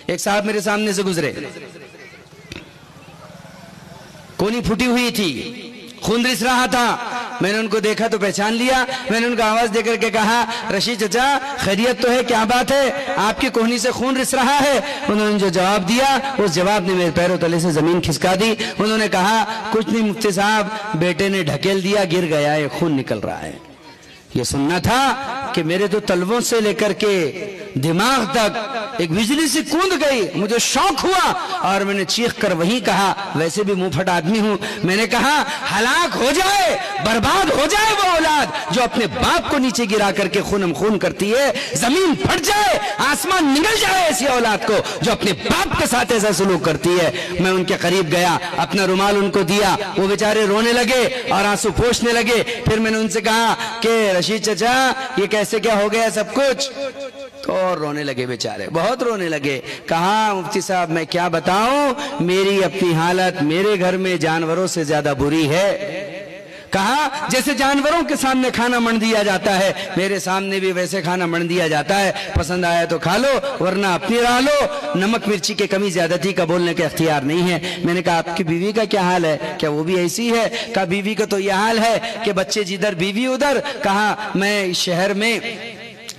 ایک صاحب میرے سامنے سے گزرے، کونی پھٹی ہوئی تھی، خون رس رہا تھا. میں نے ان کو دیکھا تو پہچان لیا. میں نے ان کو آواز دے کر کے کہا رشید چچا خیریت تو ہے، کیا بات ہے، آپ کی کوہنی سے خون رس رہا ہے؟ انہوں نے جو جواب دیا اس جواب نے میرے پیروں تلے سے زمین کھسکا دی. انہوں نے کہا کچھ نہیں مفتی صاحب، بیٹے نے ڈھکیل دیا، گر گیا ہے، خون نکل رہا ہے. یہ سننا تھا کہ میرے تو تلووں سے لے کر کے دماغ تک ایک بجلی سے کوند گئی. مجھے شوق ہوا اور میں نے چیخ کر وہیں کہا، ویسے بھی منہ پھٹ آدمی ہوں، میں نے کہا ہلاک ہو جائے، برباد ہو جائے وہ اولاد جو اپنے باپ کو نیچے گرا کر کے خونم خون کرتی ہے. زمین پھٹ جائے، آسمان نگل جائے ایسی اولاد کو جو اپنے باپ کے ساتھ ایسا سلوک کرتی ہے. میں ان کے قریب گیا، اپنا رومال ان کو دیا، وہ بیچارے رونے لگے اور آنسو پوچھنے لگے. پھر میں نے ان سے کہا کہ رشید چچا یہ کیسے کیا ہو گیا سب کچھ؟ تو اور رونے لگے بیچارے، بہت رونے لگے. کہا مفتی صاحب میں کیا بتاؤں، میری اپنی حالت میرے گھر میں جانوروں سے زیادہ بری ہے. کہا جیسے جانوروں کے سامنے کھانا منڈ دیا جاتا ہے، میرے سامنے بھی ویسے کھانا منڈ دیا جاتا ہے. پسند آیا تو کھا لو ورنہ اپنی راہ لو. نمک مرچی کے کمی زیادتی کا بولنے کا اختیار نہیں ہے. میں نے کہا آپ کی بیوی کا کیا حال ہے، کیا وہ بھی ایسی ہے؟ کہا بیوی کا تو یہ حال ہے کہ بچے جدھر بیوی ادھر. کہا میں شہر میں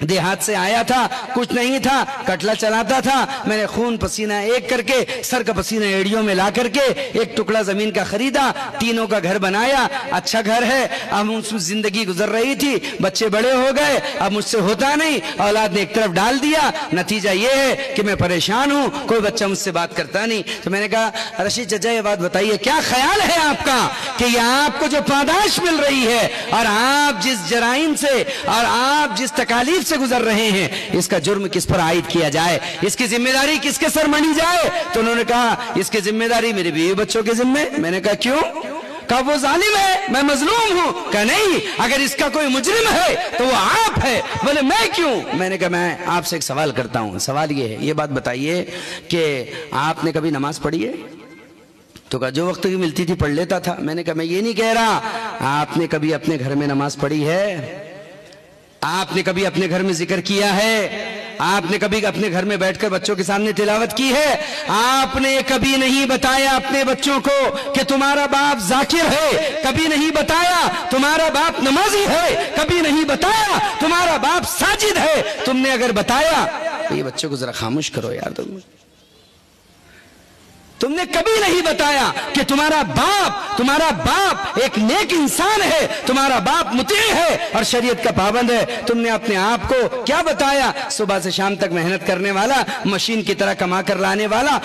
دیہات سے آیا تھا، کچھ نہیں تھا، کٹلا چلاتا تھا. میں نے خون پسینہ ایک کر کے سر کا پسینہ ایڑیوں میں لا کر کے ایک ٹکڑا زمین کا خریدا، تینوں کا گھر بنایا. اچھا گھر ہے، اب اس میں زندگی گزر رہی تھی، بچے بڑے ہو گئے، اب مجھ سے ہوتا نہیں، اولاد نے ایک طرف ڈال دیا. نتیجہ یہ ہے کہ میں پریشان ہوں، کوئی بچہ مجھ سے بات کرتا نہیں. تو میں نے کہا رشید چچا یہ بات بتائیے، کیا خیال ہے آپ کا کہ یہ آپ کو جو پاداش مل رہی ہے اور آپ جس جرائم سے اور آپ جس تکالیف سے گزر رہے ہیں، اس کا جرم کس پر عائد کیا جائے، اس کی ذمہ داری کس کے سر منی جائے؟ تو انہوں نے کہا اس کی ذمہ داری میرے بیوی بچوں کے ذمہ. میں نے کہا کیوں؟ کہا وہ ظالم ہے، میں مظلوم ہوں. کہا نہیں، اگر اس کا کوئی مجرم ہے تو وہ آپ ہے. بولے میں کیوں؟ میں نے کہا میں آپ سے ایک سوال کرتا ہوں. سوال یہ ہے، یہ بات بتائیے کہ آپ نے کبھی نماز پڑھی ہے؟ تو کہا جو وقت کی ملتی تھی پڑھ لیتا تھا. میں نے کہا میں یہ نہیں کہہ رہا، آپ نے کبھی اپنے گھر میں نماز پڑھی ہے؟ آپ نے کبھی اپنے گھر میں ذکر کیا ہے؟ آپ نے کبھی اپنے گھر میں بیٹھ کر بچوں کے سامنے تلاوت کی ہے؟ آپ نے کبھی نہیں بتایا اپنے بچوں کو کہ تمہارا باپ ذاکر ہے؟ کبھی نہیں بتایا تمہارا باپ نمازی ہے؟ کبھی نہیں بتایا تمہارا باپ ساجد ہے؟ تم نے اگر بتایا تو یہ بچوں کو ذرا خاموش کرو یار. تم نے کبھی نہیں بتایا کہ تمہارا باپ ایک نیک انسان ہے، تمہارا باپ مطیع ہے اور شریعت کا پابند ہے. تم نے اپنے آپ کو کیا بتایا؟ صبح سے شام تک محنت کرنے والا، مشین کی طرح کما کر لانے والا.